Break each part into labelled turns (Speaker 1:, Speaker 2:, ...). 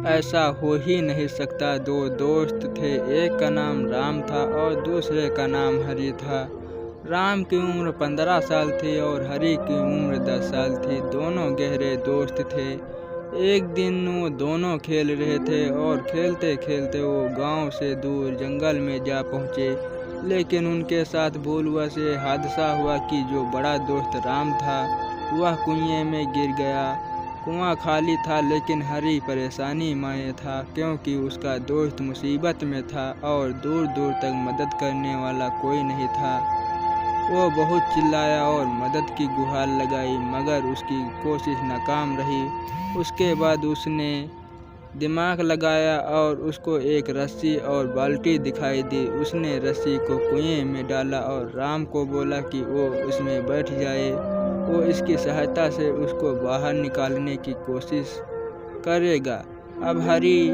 Speaker 1: ऐसा हो ही नहीं सकता। दो दोस्त थे, एक का नाम राम था और दूसरे का नाम हरि था। राम की उम्र 15 साल थी और हरि की उम्र 10 साल थी। दोनों गहरे दोस्त थे। एक दिन वो दोनों खेल रहे थे और खेलते खेलते वो गांव से दूर जंगल में जा पहुँचे। लेकिन उनके साथ भूलवश ये हादसा हुआ कि जो बड़ा दोस्त राम था वह कुएं में गिर गया। कुआं खाली था लेकिन हरि परेशानी में था क्योंकि उसका दोस्त मुसीबत में था और दूर दूर तक मदद करने वाला कोई नहीं था। वो बहुत चिल्लाया और मदद की गुहार लगाई मगर उसकी कोशिश नाकाम रही। उसके बाद उसने दिमाग लगाया और उसको एक रस्सी और बाल्टी दिखाई दी। उसने रस्सी को कुएं में डाला और राम को बोला कि वो उसमें बैठ जाए। वो इसकी सहायता से उसको बाहर निकालने की कोशिश करेगा। अब हरि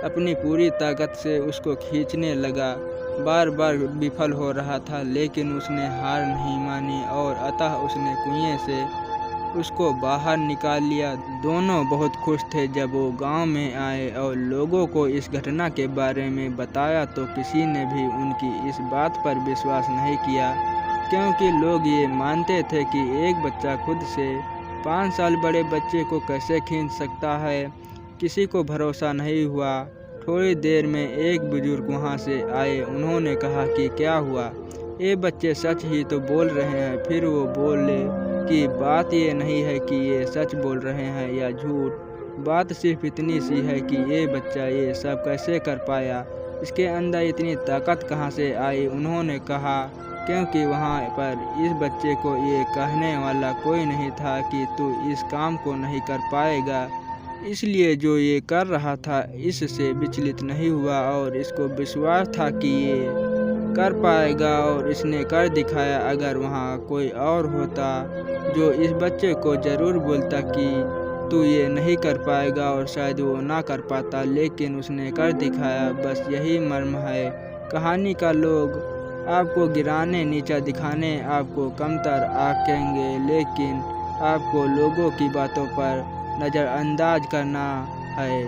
Speaker 1: अपनी पूरी ताकत से उसको खींचने लगा। बार बार विफल हो रहा था लेकिन उसने हार नहीं मानी और अतः उसने कुएं से उसको बाहर निकाल लिया। दोनों बहुत खुश थे। जब वो गांव में आए और लोगों को इस घटना के बारे में बताया तो किसी ने भी उनकी इस बात पर विश्वास नहीं किया क्योंकि लोग ये मानते थे कि एक बच्चा खुद से 5 साल बड़े बच्चे को कैसे खींच सकता है। किसी को भरोसा नहीं हुआ। थोड़ी देर में एक बुजुर्ग वहाँ से आए। उन्होंने कहा कि क्या हुआ, ये बच्चे सच ही तो बोल रहे हैं। फिर वो बोले कि बात ये नहीं है कि ये सच बोल रहे हैं या झूठ, बात सिर्फ इतनी सी है कि ये बच्चा ये सब कैसे कर पाया, इसके अंदर इतनी ताकत कहाँ से आई। उन्होंने कहा क्योंकि वहाँ पर इस बच्चे को ये कहने वाला कोई नहीं था कि तू इस काम को नहीं कर पाएगा, इसलिए जो ये कर रहा था इससे विचलित नहीं हुआ और इसको विश्वास था कि ये कर पाएगा और इसने कर दिखाया। अगर वहाँ कोई और होता जो इस बच्चे को ज़रूर बोलता कि तू ये नहीं कर पाएगा और शायद वो ना कर पाता, लेकिन उसने कर दिखाया। बस यही मर्म है कहानी का। लोग आपको गिराने, नीचा दिखाने, आपको कमतर आंकेंगे, लेकिन आपको लोगों की बातों पर नज़रअंदाज करना है।